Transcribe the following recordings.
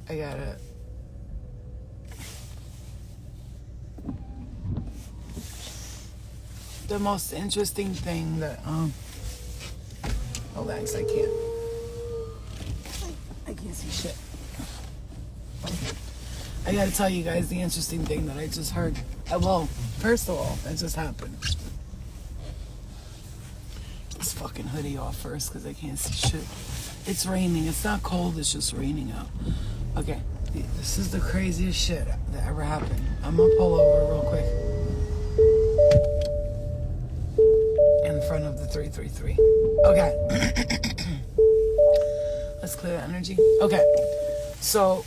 I gotta. The most interesting thing that hold on, 'cause I can't see shit. I gotta tell you guys the interesting thing that I just heard. Well, first of all, that just happened. This fucking hoodie off first because I can't see shit. It's raining. It's not cold. It's just raining out. Okay, this is the craziest shit that ever happened. I'm gonna pull over real quick in front of the 333. Okay. Let's clear the energy. Okay. So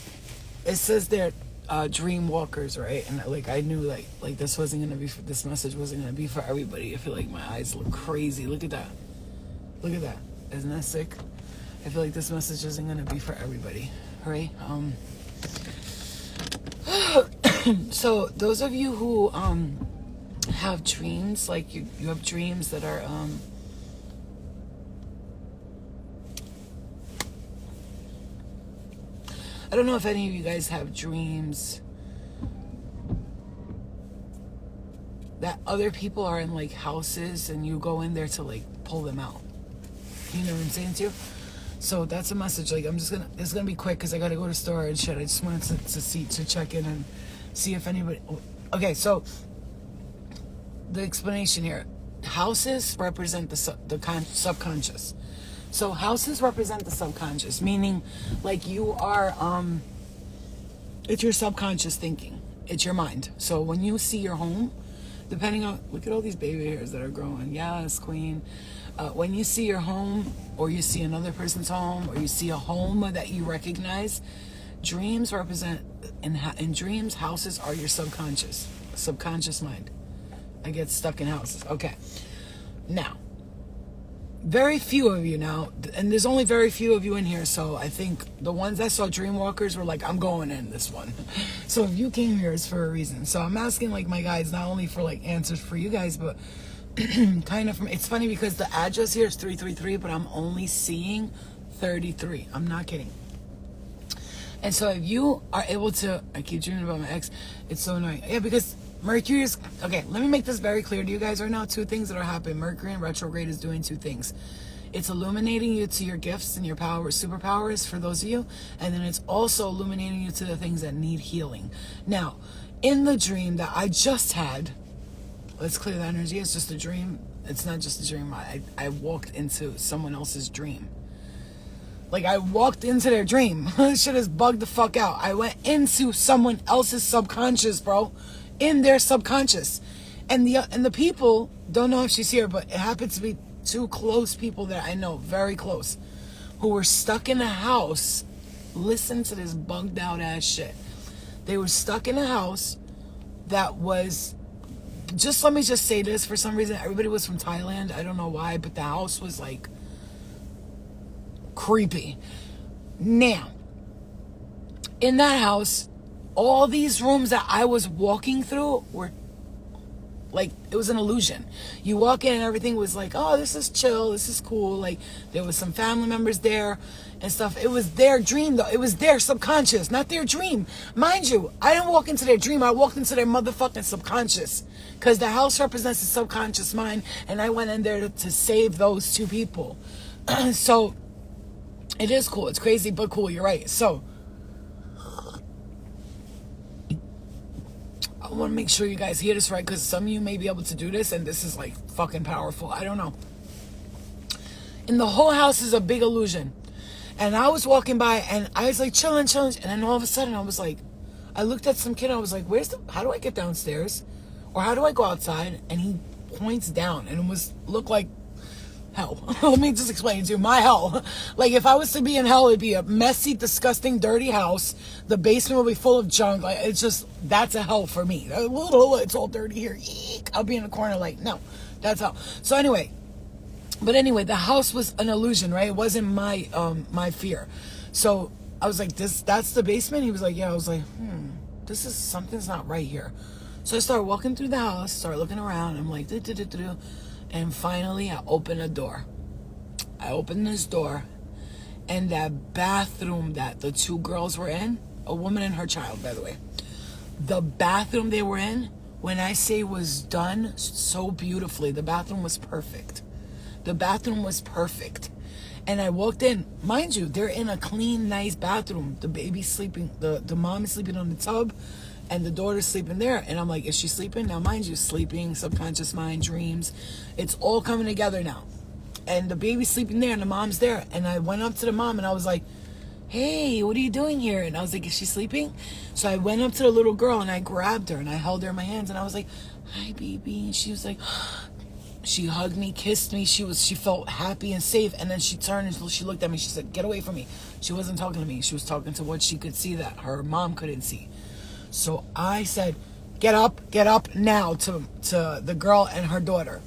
it says they're dreamwalkers, right? And like I knew like this wasn't gonna be this message wasn't gonna be for everybody. I feel like my eyes look crazy. Look at that. Look at that. Isn't that sick? I feel like this message isn't gonna be for everybody, right? So those of you who have dreams, like you have dreams that are I don't know if any of you guys have dreams that other people are in like houses and you go in there to like pull them out. You know what I'm saying to you? So that's a message. Like it's gonna be quick because I gotta go to the store and shit. I just wanted to check in and see if anybody. Okay, so the explanation here: houses represent the subconscious. So houses represent the subconscious, meaning like you are, it's your subconscious thinking. It's your mind. So when you see your home, depending on, look at all these baby hairs that are growing. Yes, queen. When you see your home or you see another person's home or you see a home that you recognize, dreams represent, in dreams, houses are your subconscious mind. I get stuck in houses. Okay. Now, very few of you now, and there's only very few of you in here, so I think the ones that saw Dreamwalkers were like, I'm going in this one. So if you came here, it's for a reason. So I'm asking like my guides, not only for like answers for you guys, but kind of from, it's funny because the address here is 333, but I'm only seeing 33. I'm not kidding. And so if you are able to, I keep dreaming about my ex, it's so annoying. Yeah, because Mercury is, okay, let me make this very clear to you guys right now. Two things that are happening. Mercury in retrograde is doing two things. It's illuminating you to your gifts and your powers, superpowers for those of you. And then it's also illuminating you to the things that need healing. Now, in the dream that I just had, let's clear the energy. It's just a dream. It's not just a dream. I walked into someone else's dream. Like, I walked into their dream. This shit has bugged the fuck out. I went into someone else's subconscious, bro. In their subconscious. And the people, don't know if she's here, but it happened to be two close people that I know, very close, who were stuck in a house. Listen to this bugged out ass shit. They were stuck in a house that was, just let me just say this, for some reason, everybody was from Thailand. I don't know why, but the house was like creepy. Now, in that house, all these rooms that I was walking through were like, it was an illusion. You walk in and everything was like, oh, this is chill, this is cool. Like, there was some family members there and stuff. It was their dream though. It was their subconscious, not their dream. Mind you, I didn't walk into their dream. I walked into their motherfucking subconscious, because the house represents the subconscious mind, and I went in there to save those two people. So it is cool. It's crazy, but cool. You're right. So I want to make sure you guys hear this right, because some of you may be able to do this, and this is like fucking powerful. I don't know. And the whole house is a big illusion. And I was walking by, and I was like chilling. And then all of a sudden, I was like, I looked at some kid. I was like, how do I get downstairs? Or how do I go outside? And he points down, and it looked like hell. Let me just explain to you my hell. Like, if I was to be in hell, it'd be a messy, disgusting, dirty house. The basement would be full of junk. Like, it's just, that's a hell for me. It's all dirty here. Eek. I'll be in the corner like, no, that's hell. So anyway, the house was an illusion, right? It wasn't my fear. So I was like, that's the basement? He was like, yeah. I was like, something's not right here. So I started walking through the house, started looking around. I'm like, and finally, I opened a door. I opened this door, and that bathroom that the two girls were in a woman and her child, by the way. The bathroom they were in, when I say was done so beautifully, the bathroom was perfect. The bathroom was perfect. And I walked in, mind you, they're in a clean, nice bathroom. The baby's sleeping, the mom is sleeping on the tub, and the daughter's sleeping there. And I'm like, is she sleeping? Now, mind you, sleeping, subconscious mind, dreams, it's all coming together now. And the baby's sleeping there, and the mom's there. And I went up to the mom, and I was like, hey, what are you doing here? And I was like, is she sleeping? So I went up to the little girl, and I grabbed her, and I held her in my hands, and I was like, hi, baby. And she was like, she hugged me, kissed me. She felt happy and safe. And then she turned and she looked at me. She said, get away from me. She wasn't talking to me. She was talking to what she could see that her mom couldn't see. So I said, get up now to the girl and her daughter.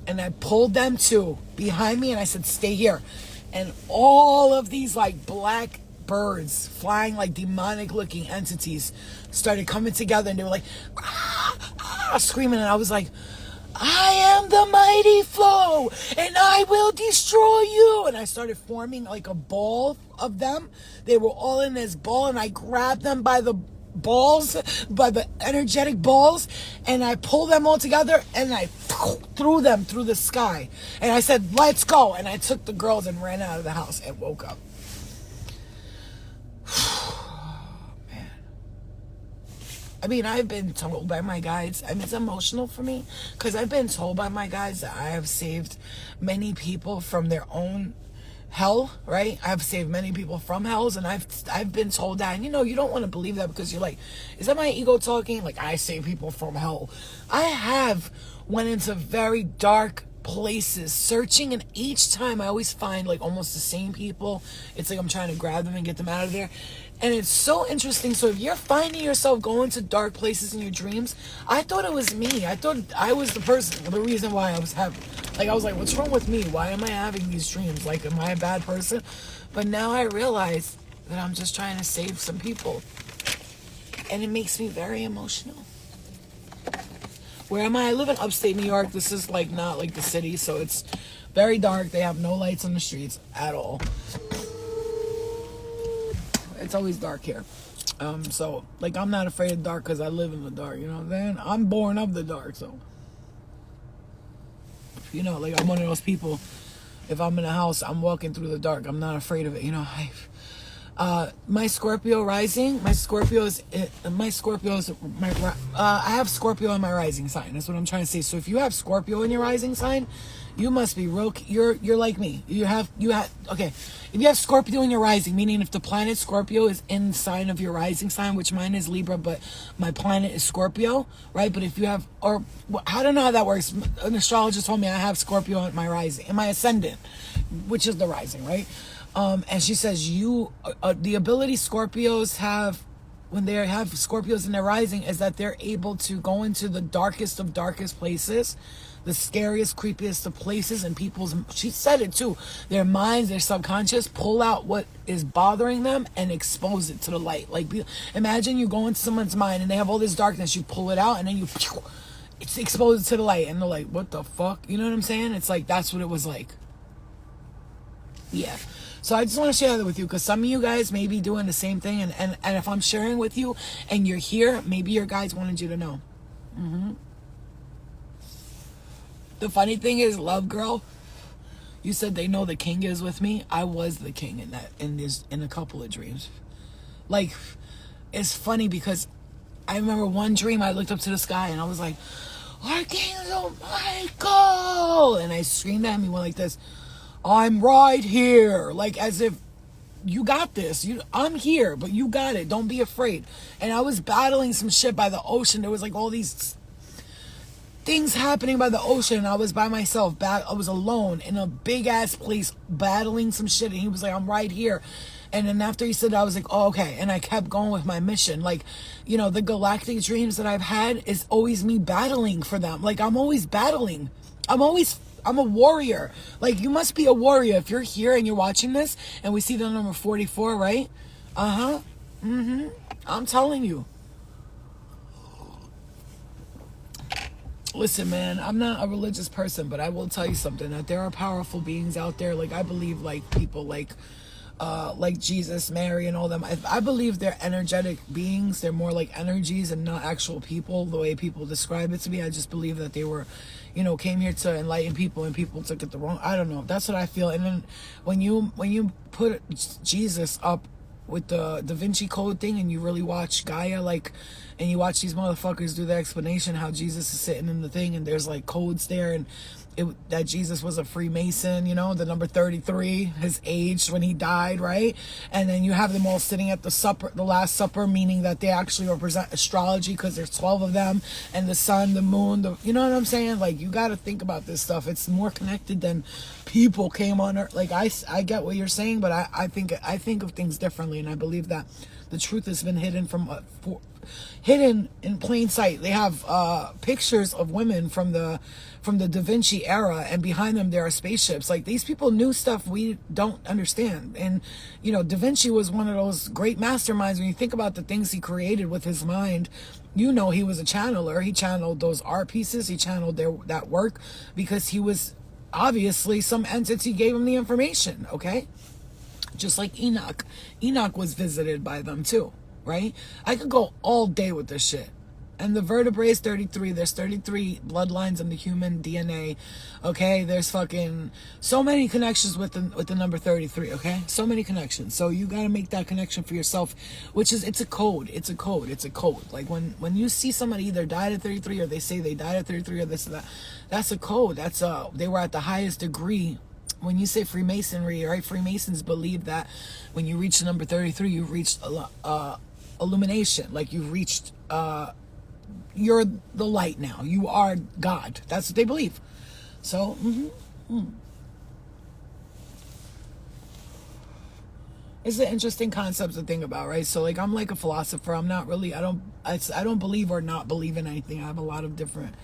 And I pulled them two behind me, and I said, stay here. And all of these like black birds flying like demonic looking entities started coming together, and they were like, screaming. And I was like, I am the mighty flow, and I will destroy you. And I started forming like a ball of them. They were all in this ball, and I grabbed them by the balls, by the energetic balls, and I pulled them all together, and I threw them through the sky. And I said, let's go. And I took the girls and ran out of the house and woke up. I mean, I've been told by my guides, I mean, it's emotional for me, because I've been told by my guides that I have saved many people from their own hell, right? I've saved many people from hells, and I've been told that, and you know, you don't want to believe that, because you're like, is that my ego talking? Like, I save people from hell. I have went into very dark places searching, and each time I always find like almost the same people. It's like I'm trying to grab them and get them out of there. And it's so interesting. So if you're finding yourself going to dark places in your dreams, I thought it was me. I thought I was the person, the reason why I was having, like, I was like, what's wrong with me? Why am I having these dreams? Like, am I a bad person? But now I realize that I'm just trying to save some people. And it makes me very emotional. Where am I? I live in upstate New York. This is like not like the city, so it's very dark. They have no lights on the streets at all. It's always dark here. So like I'm not afraid of dark because I live in the dark. You know what I'm saying? I'm born of the dark, so you know, like I'm one of those people. If I'm in a house, I'm walking through the dark. I'm not afraid of it. You know, my Scorpio rising, I have Scorpio in my rising sign. That's what I'm trying to say. So if you have Scorpio in your rising sign, you must be real. You're like me. Okay. If you have Scorpio in your rising, meaning if the planet Scorpio is in the sign of your rising sign, which mine is Libra, but my planet is Scorpio, right? But if you have, or I don't know how that works. An astrologer told me I have Scorpio in my rising, in my ascendant, which is the rising, right? And she says the ability Scorpios have when they have Scorpios in their rising is that they're able to go into the darkest of darkest places, the scariest, creepiest of places, and she said it too, their minds, their subconscious, pull out what is bothering them and expose it to the light. Like, imagine you go into someone's mind and they have all this darkness, you pull it out and then it's exposed to the light, and they're like, what the fuck? You know what I'm saying? It's like, that's what it was like. Yeah. So I just want to share that with you, because some of you guys may be doing the same thing, and if I'm sharing with you and you're here, maybe your guides wanted you to know. The funny thing is, love girl, you said they know the king is with me. I was the king in a couple of dreams. Like, it's funny because I remember one dream I looked up to the sky and I was like, Archangel Michael, and I screamed at him. He went like this, I'm right here, like as if you got this. I'm here, but you got it. Don't be afraid. And I was battling some shit by the ocean. There was like all these things happening by the ocean, and I was by myself. I was alone in a big ass place battling some shit. And he was like, I'm right here. And then after he said that, I was like, oh, okay. And I kept going with my mission. Like, you know, the galactic dreams that I've had is always me battling for them. Like, I'm always battling. I'm a warrior. Like, you must be a warrior if you're here and you're watching this and we see the number 44, right? I'm telling you. Listen, man, I'm not a religious person, but I will tell you something, that there are powerful beings out there. Like, I believe, like, people like like Jesus, Mary, and all them. I believe they're energetic beings. They're more like energies and not actual people, the way people describe it to me. I just believe that they were, came here to enlighten people, and people took it the wrong. I don't know. That's what I feel. And then when you put Jesus up with the Da Vinci Code thing, and you really watch Gaia, like, and you watch these motherfuckers do the explanation how Jesus is sitting in the thing, and there's like codes there, and that Jesus was a Freemason, the number 33, his age when he died, right? And then you have them all sitting at the Last Supper, meaning that they actually represent astrology, because there's 12 of them, and the sun, the moon, you know what I'm saying? Like, you got to think about this stuff. It's more connected than people came on Earth. Like, I get what you're saying, but I think of things differently, and I believe that the truth has been hidden in plain sight. They have pictures of women from the Da Vinci era, and behind them there are spaceships. Like, these people knew stuff we don't understand. And Da Vinci was one of those great masterminds. When you think about the things he created with his mind, he was a channeler. He channeled those art pieces, he channeled that work, because he was obviously some entity gave him the information. Okay, just like Enoch was visited by them too, right? I could go all day with this shit. And the vertebrae is 33. There's 33 bloodlines in the human DNA. Okay, there's fucking so many connections with the number 33. Okay, so many connections. So you got to make that connection for yourself, which is, it's a code. It's a code. Like when you see somebody either died at 33, or they say they died at 33, or this or that, that's a code. They were at the highest degree. When you say Freemasonry, right? Freemasons believe that when you reach the number 33, you've reached illumination. Like, you've reached, you're the light now. You are God. That's what they believe. So, it's an interesting concept to think about, right? So, like, I'm like a philosopher. I'm not really, I don't believe or not believe in anything. I have a lot of different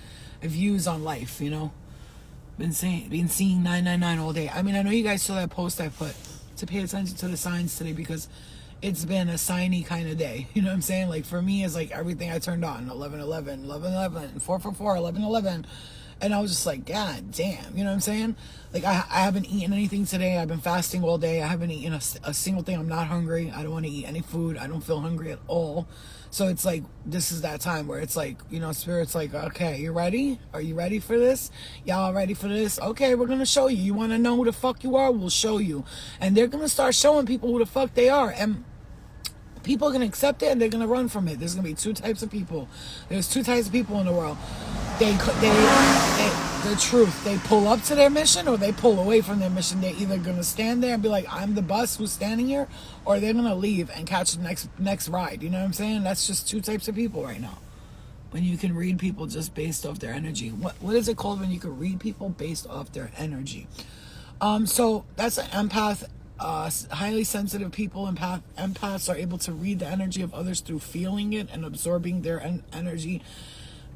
views on life, Been seeing 999 all day. I mean, I know you guys saw that post I put to pay attention to the signs today, because it's been a signy kind of day. You know what I'm saying? Like, for me, it's like everything I turned on, 1111, 1111, 444, 1111. And I was just like, God damn. You know what I'm saying? Like, I haven't eaten anything today. I've been fasting all day. I haven't eaten a single thing. I'm not hungry. I don't want to eat any food. I don't feel hungry at all. So it's like, this is that time where it's like, Spirit's like, okay, you ready? Are you ready for this? Y'all ready for this? Okay, we're going to show you. You want to know who the fuck you are? We'll show you. And they're going to start showing people who the fuck they are. And people are going to accept it, and they're going to run from it. There's going to be two types of people. There's two types of people in the world. The truth, they pull up to their mission, or they pull away from their mission. They're either going to stand there and be like, I'm the bus who's standing here, or they're going to leave and catch the next ride. You know what I'm saying? That's just two types of people right now. When you can read people just based off their energy. What is it called when you can read people based off their energy? So that's an empath. Highly sensitive people, empaths are able to read the energy of others through feeling it and absorbing their energy.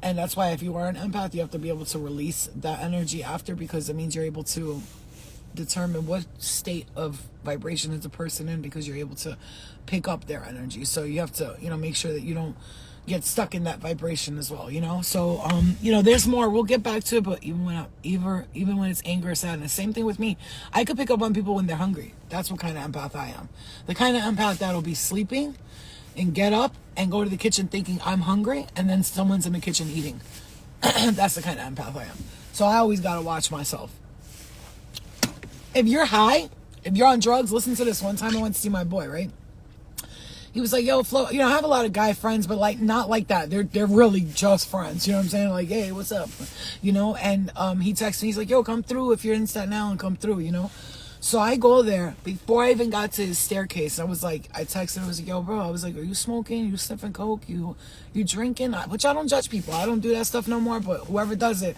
And that's why if you are an empath, you have to be able to release that energy after, because it means you're able to determine what state of vibration is a person in, because you're able to pick up their energy. So you have to, make sure that you don't get stuck in that vibration as well, So, there's more. We'll get back to it, but even when it's anger or sadness, same thing with me. I could pick up on people when they're hungry. That's what kind of empath I am. The kind of empath that'll be sleeping and get up and go to the kitchen thinking I'm hungry, and then someone's in the kitchen eating. That's the kind of empath I am. So I always got to watch myself. If you're high, if you're on drugs, listen to this. One time I went to see my boy, right? He was like, yo, Flo, I have a lot of guy friends, but like, not like that. They're really just friends. You know what I'm saying? Like, hey, what's up? And he texted me, he's like, yo, come through if you're in Staten Island, come through, So I go there. Before I even got to his staircase, I texted him, I was like, yo, bro, I was like, are you smoking? You sniffing coke? You drinking? Which I don't judge people. I don't do that stuff no more, but whoever does it,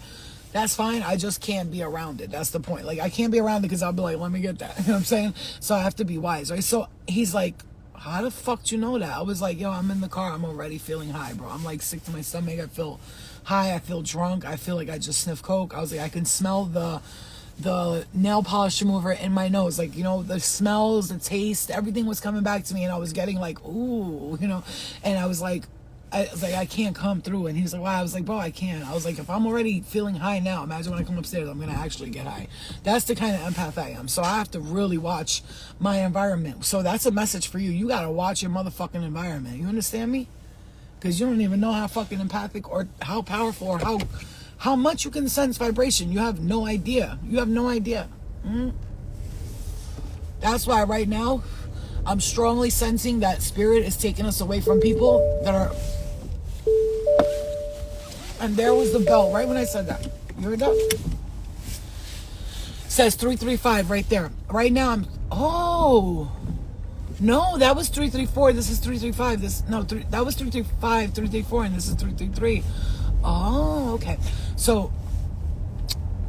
that's fine. I just can't be around it. That's the point. Like, I can't be around it because I'll be like, let me get that. You know what I'm saying? So I have to be wise, right? So he's like, how the fuck do you know that? I was like, yo, I'm in the car. I'm already feeling high, bro. I'm like sick to my stomach. I feel high. I feel drunk. I feel like I just sniffed coke. I was like, I can smell the nail polish remover in my nose, like, the smells, the taste, everything was coming back to me, and I was getting like, ooh, and I was like, I was like, I can't come through. And he was like, wow. I was like, bro, I can't. I was like, if I'm already feeling high now, imagine when I come upstairs, I'm going to actually get high. That's the kind of empath I am. So I have to really watch my environment. So that's a message for you. You got to watch your motherfucking environment. You understand me? Because you don't even know how fucking empathic or how powerful or how much you can sense vibration. You have no idea. You have no idea. That's why right now, I'm strongly sensing that spirit is taking us away from people that are... And there was the bell right when I said that. You heard that? It says 335 right there. Right now I'm... Oh! No, that was 334. This is 335. That was 335, 334, and this is 333. Oh, okay. So,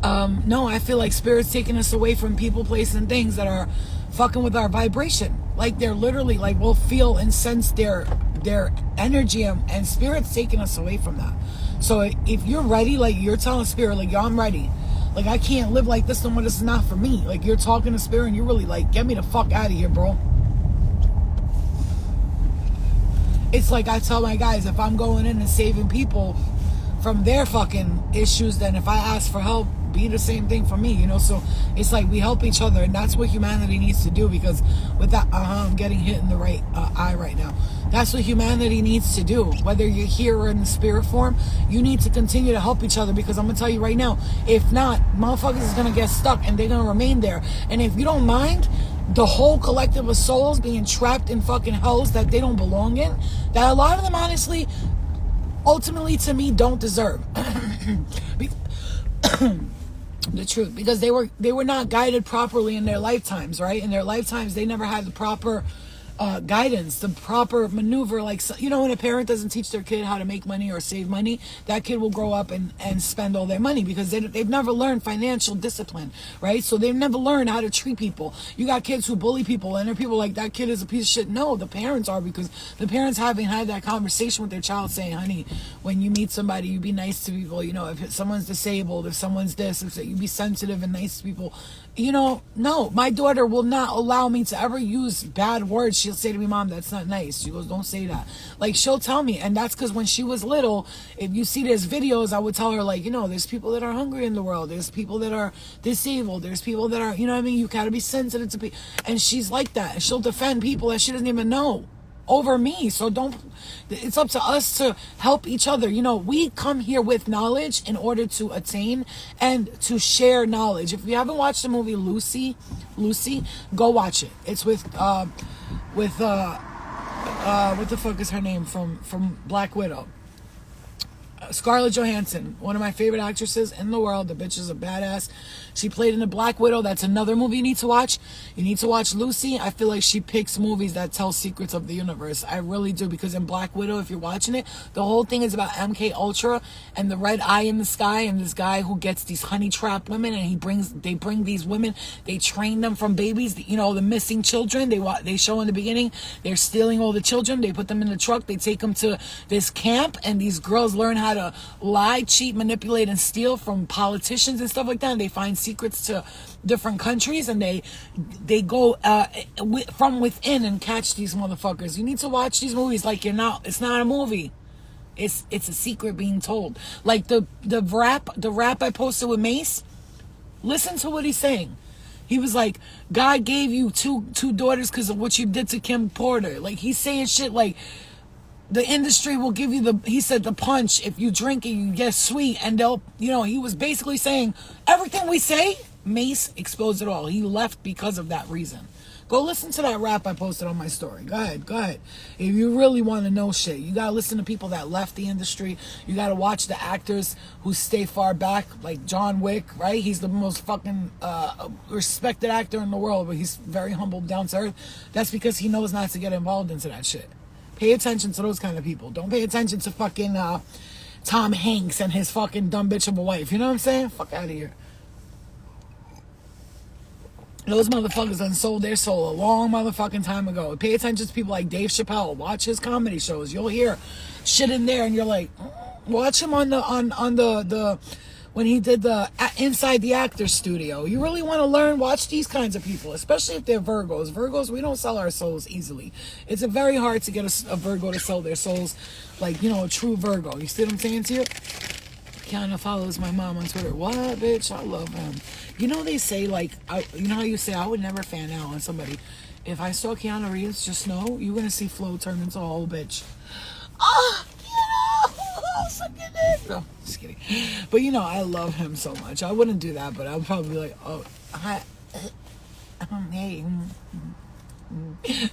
no, I feel like spirit's taking us away from people, places, and things that are fucking with our vibration. Like they're literally like, we'll feel and sense their energy, and spirit's taking us away from that. So if you're ready, like you're telling spirit, like, yo, I'm ready. Like I can't live like this no more. This is not for me. Like you're talking to spirit and you're really like, get me the fuck out of here, bro. It's like I tell my guys, if I'm going in and saving people from their fucking issues, then if I ask for help, be the same thing for me, you know? So it's like we help each other, and that's what humanity needs to do, because with that, I'm getting hit in the right eye right now. That's what humanity needs to do. Whether you're here or in the spirit form, you need to continue to help each other, because I'm going to tell you right now, if not, motherfuckers is going to get stuck and they're going to remain there. And if you don't mind the whole collective of souls being trapped in fucking hells that they don't belong in, that a lot of them honestly, ultimately to me, don't deserve. The truth, because they were not guided properly in their lifetimes, right? In their lifetimes, they never had the proper guidance, the proper maneuver. Like, you know, when a parent doesn't teach their kid how to make money or save money, that kid will grow up and spend all their money, because they've never learned financial discipline, right? So they've never learned how to treat people. You got kids who bully people, and there are people like, that kid is a piece of shit. No, the parents are, because the parents haven't had that conversation with their child, saying, honey, when you meet somebody, you be nice to people. You know, if someone's disabled, if someone's this, if you be sensitive and nice to people. You know, no, my daughter will not allow me to ever use bad words. She'll say to me, Mom, that's not nice. She goes, don't say that. Like, she'll tell me. And that's because when she was little, if you see there's videos, I would tell her, like, you know, there's people that are hungry in the world. There's people that are disabled. There's people that are, you know what I mean? You got to be sensitive to people. And she's like that. And she'll defend people that she doesn't even know over me. So it's up to us to help each other. You know, we come here with knowledge in order to attain and to share knowledge. If you haven't watched the movie Lucy, go watch it. It's with what the fuck is her name from Black Widow? Scarlett Johansson, one of my favorite actresses in the world. The bitch is a badass. She played in the Black Widow. That's another movie you need to watch. You need to watch Lucy. I feel like she picks movies that tell secrets of the universe. I really do, because in Black Widow, if you're watching it, the whole thing is about MK Ultra and the red eye in the sky, and this guy who gets these honey trap women, and they bring these women, they train them from babies, you know, the missing children. They show in the beginning, they're stealing all the children. They put them in the truck. They take them to this camp, and these girls learn how to lie, cheat, manipulate, and steal from politicians and stuff like that. And they find secrets to different countries, and they go from within and catch these motherfuckers. You need to watch these movies like it's not a movie. It's a secret being told. Like the rap I posted with Mace. Listen to what he's saying. He was like, God gave you two daughters because of what you did to Kim Porter. Like, he's saying shit like, the industry will give you he said the punch. If you drink it, you get sweet. And they'll, you know, he was basically saying everything we say, Mace exposed it all. He left because of that reason. Go listen to that rap I posted on my story. Go ahead. If you really want to know shit, you got to listen to people that left the industry. You got to watch the actors who stay far back, like John Wick, right? He's the most fucking respected actor in the world, but he's very humble, down to earth. That's because he knows not to get involved into that shit. Pay attention to those kind of people. Don't pay attention to fucking Tom Hanks and his fucking dumb bitch of a wife. You know what I'm saying? Fuck out of here. Those motherfuckers done sold their soul a long motherfucking time ago. Pay attention to people like Dave Chappelle. Watch his comedy shows. You'll hear shit in there, and you're like, watch him on the when he did the Inside the Actor Studio. You really want to learn, watch these kinds of people, especially if they're Virgos. Virgos, we don't sell our souls easily. It's very hard to get a Virgo to sell their souls, like, you know, a true Virgo. You see what I'm saying to you? Kiana follows my mom on Twitter. What, bitch? I love him. You know, they say, like, you know how you say, I would never fan out on somebody. If I saw Keanu Reeves, just know you're going to see Flo turn into a whole bitch. Ah, no, just kidding. But, you know, I love him so much. I wouldn't do that, but I would probably be like, oh, hi. Hey.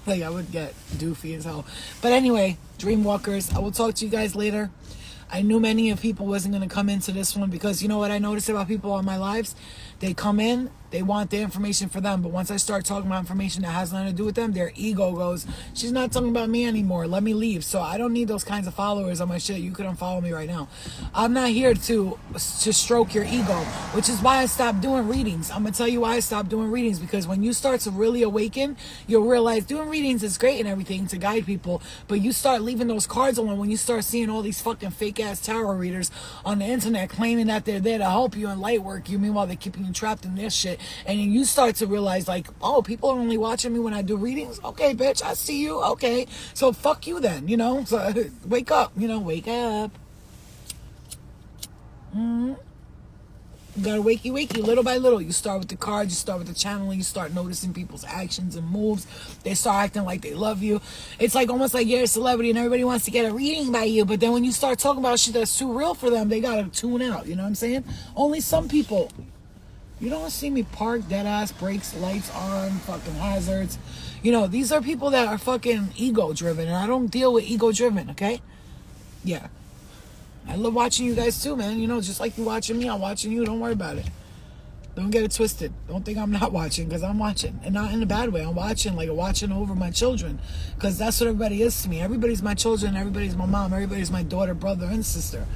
Like, I would get doofy as hell. But anyway, Dreamwalkers, I will talk to you guys later. I knew many of people wasn't going to come into this one because you know what I noticed about people on my lives? They come in, they want their information for them. But once I start talking about information that has nothing to do with them, their ego goes, she's not talking about me anymore. Let me leave. So I don't need those kinds of followers on my shit. You could unfollow me right now. I'm not here to stroke your ego, which is why I stopped doing readings. I'm going to tell you why I stopped doing readings, because when you start to really awaken, you'll realize doing readings is great and everything to guide people, but you start leaving those cards alone when you start seeing all these fucking fake ass tarot readers on the internet claiming that they're there to help you and light work you. Meanwhile, they're keeping you trapped in this shit. And then you start to realize, like, oh, people are only watching me when I do readings. Okay, bitch, I see you. Okay, so fuck you then, you know. So wake up, you know, wake up. You gotta wakey little by little. You start with the cards, you start with the channeling, you start noticing people's actions and moves. They start acting like they love you. It's like almost like you're a celebrity and everybody wants to get a reading by you, but then when you start talking about shit that's too real for them, they gotta tune out. You know what I'm saying? Only some people. You don't see me park, dead ass, brakes, lights on, fucking hazards. You know, these are people that are fucking ego driven, and I don't deal with ego driven, okay? Yeah. I love watching you guys too, man. You know, just like you watching me, I'm watching you. Don't worry about it. Don't get it twisted. Don't think I'm not watching, because I'm watching. And not in a bad way. I'm watching like watching over my children, because that's what everybody is to me. Everybody's my children. Everybody's my mom. Everybody's my daughter, brother, and sister.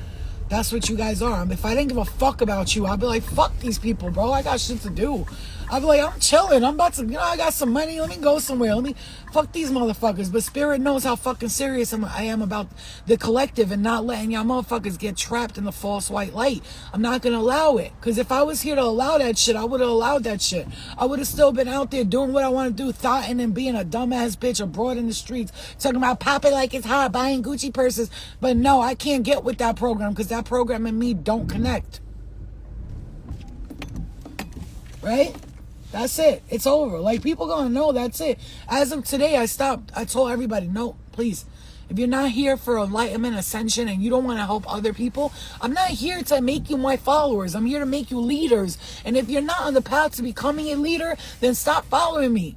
That's what you guys are. If I didn't give a fuck about you, I'd be like, fuck these people, bro. I got shit to do. I'd be like, I'm chilling. I'm about to, you know, I got some money. Let me go somewhere. Let me fuck these motherfuckers. But Spirit knows how fucking serious I am about the collective and not letting y'all motherfuckers get trapped in the false white light. I'm not going to allow it. Because if I was here to allow that shit, I would have allowed that shit. I would have still been out there doing what I want to do, thoughting and being a dumbass bitch abroad in the streets, talking about popping like it's hot, buying Gucci purses. But no, I can't get with that program, because that program and me don't connect. Right? That's it. It's over. Like, people gonna know that's it. As of today, I stopped. I told everybody, no, please. If you're not here for enlightenment, ascension, and you don't want to help other people, I'm not here to make you my followers. I'm here to make you leaders. And if you're not on the path to becoming a leader, then stop following me.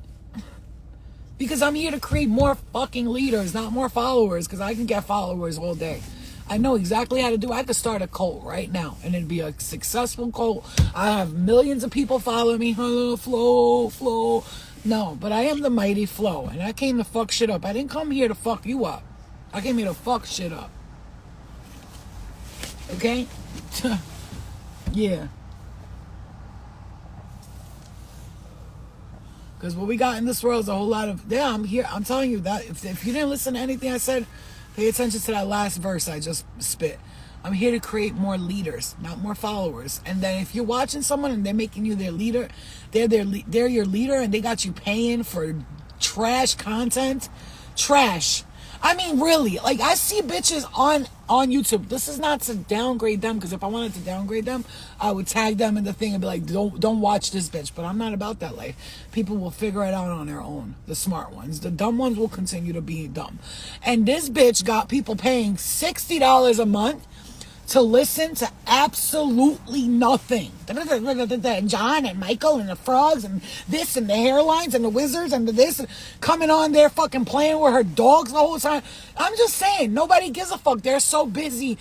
Because I'm here to create more fucking leaders, not more followers, because I can get followers all day. I know exactly how to do it. I could start a cult right now, and it'd be a successful cult. I have millions of people following me. Flo. No, but I am the mighty Flo, and I came to fuck shit up. I didn't come here to fuck you up. I came here to fuck shit up. Okay? Yeah. Because what we got in this world is a whole lot of... Yeah, I'm here. I'm telling you that. If you didn't listen to anything I said, pay attention to that last verse I just spit. I'm here to create more leaders, not more followers. And then if you're watching someone and they're making you their leader, they're your leader, and they got you paying for trash content. Trash. I mean, really. Like, I see bitches on YouTube. This is not to downgrade them, because if I wanted to downgrade them, I would tag them in the thing and be like, don't watch this bitch. But I'm not about that life. People will figure it out on their own. The smart ones. The dumb ones will continue to be dumb. And this bitch got people paying $60 a month to listen to absolutely nothing. And John and Michael and the frogs and this and the hairlines and the wizards and the this, coming on there fucking playing with her dogs the whole time. I'm just saying, nobody gives a fuck. They're so busy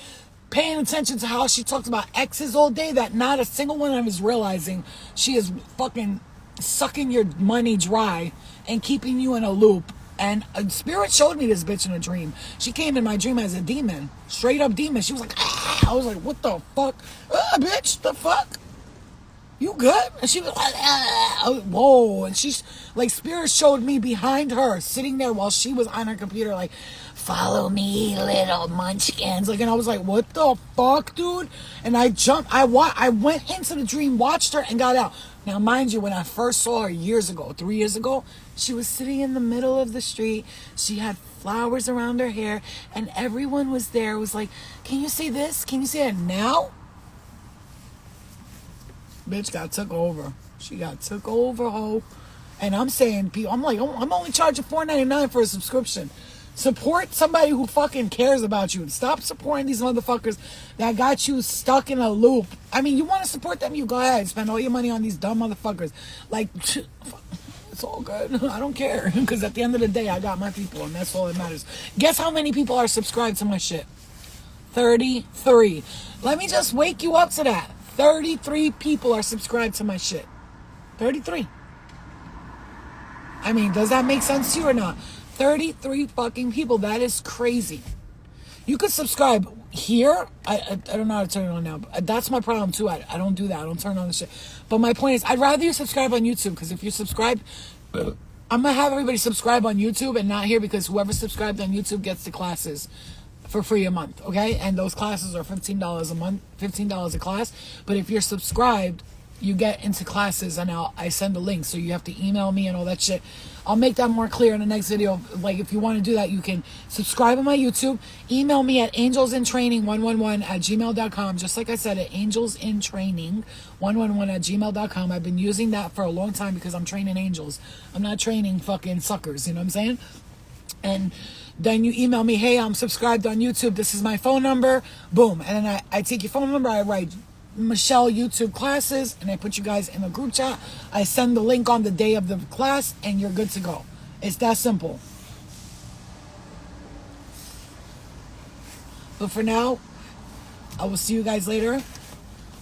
paying attention to how she talks about exes all day that not a single one of them is realizing she is fucking sucking your money dry and keeping you in a loop. And a spirit showed me this bitch in a dream. She came in my dream as a demon. Straight up demon. She was like, ah! I was like, what the fuck? Bitch, the fuck? You good? And she was like, ah! Whoa. And she's like, spirit showed me behind her, sitting there while she was on her computer, like, follow me, little munchkins. Like, and I was like, what the fuck, dude? And I jumped. I went into the dream, watched her, and got out. Now, mind you, when I first saw her years ago, 3 years ago, she was sitting in the middle of the street. She had flowers around her hair, and everyone was there. It was like, can you see this? Can you see it now? Bitch got took over. She got took over, ho. And I'm saying, I'm like, I'm only charging $4.99 for a subscription. Support somebody who fucking cares about you. Stop supporting these motherfuckers that got you stuck in a loop. I mean, you want to support them, you go ahead. Spend all your money on these dumb motherfuckers. Like, it's all good. I don't care. Because at the end of the day, I got my people, and that's all that matters. Guess how many people are subscribed to my shit? 33. Let me just wake you up to that. 33 people are subscribed to my shit. 33. I mean, does that make sense to you or not? 33 fucking people. That is crazy. You could subscribe here. I don't know how to turn it on now. That's my problem too. I don't do that. I don't turn on the shit. But my point is, I'd rather you subscribe on YouTube, because if you subscribe, I'm going to have everybody subscribe on YouTube and not here, because whoever subscribed on YouTube gets the classes for free a month, okay? And those classes are $15 a month, $15 a class. But if you're subscribed, you get into classes, and I send a link, so you have to email me and all that shit. I'll make that more clear in the next video. Like, if you want to do that, you can subscribe on my YouTube, email me at angelsintraining111@gmail.com, just like I said, at angelsintraining111@gmail.com. I've been using that for a long time because I'm training angels. I'm not training fucking suckers, you know what I'm saying? And then you email me, hey, I'm subscribed on YouTube, this is my phone number, boom. And then I take your phone number, I write Michelle YouTube classes, and I put you guys in a group chat. I send the link on the day of the class, and you're good to go. It's that simple. But for now, I will see you guys later.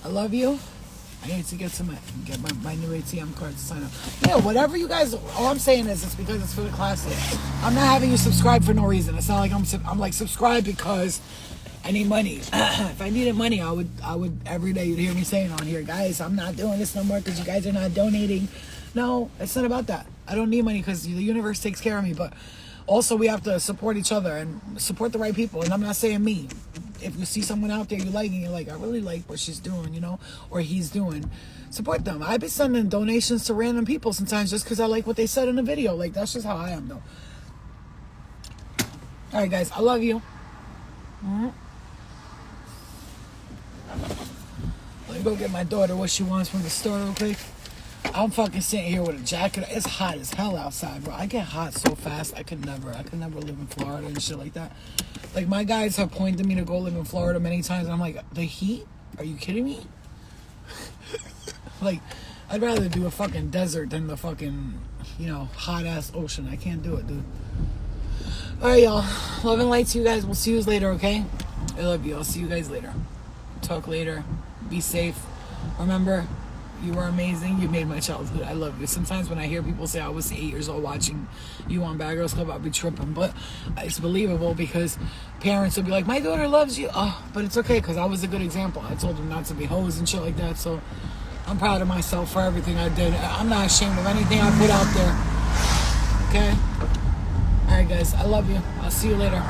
I love you. I need to get my new ATM card to sign up. Yeah, whatever you guys, all I'm saying is, it's because it's for the classes. I'm not having you subscribe for no reason. It's not like I'm like, subscribe because I need money. If I needed money, I would every day you'd hear me saying on here, guys, I'm not doing this no more because you guys are not donating. No, it's not about that. I don't need money because the universe takes care of me. But also, we have to support each other and support the right people. And I'm not saying me. If you see someone out there you like, and you're like, I really like what she's doing, you know, or he's doing, support them. I've been sending donations to random people sometimes just because I like what they said in the video. Like, that's just how I am, though. All right, guys, I love you. Let me go get my daughter what she wants from the store real quick. I'm fucking sitting here with a jacket. It's hot as hell outside, bro. I get hot so fast. I could never live in Florida and shit like that. Like, my guys have pointed me to go live in Florida many times, and I'm like, the heat? Are you kidding me? Like, I'd rather do a fucking desert than the fucking, you know, hot-ass ocean. I can't do it, dude. All right, y'all. Love and light to you guys. We'll see you later, okay? I love you. I'll see you guys later. Talk later. Be safe. Remember, you are amazing. You made my childhood. I love you. Sometimes when I hear people say I was 8 years old watching you on Bad Girls Club, I'll be tripping. But it's believable because parents will be like, my daughter loves you. Oh, but it's okay because I was a good example. I told them not to be hoes and shit like that. So I'm proud of myself for everything I did. I'm not ashamed of anything I put out there. Okay? All right, guys. I love you. I'll see you later.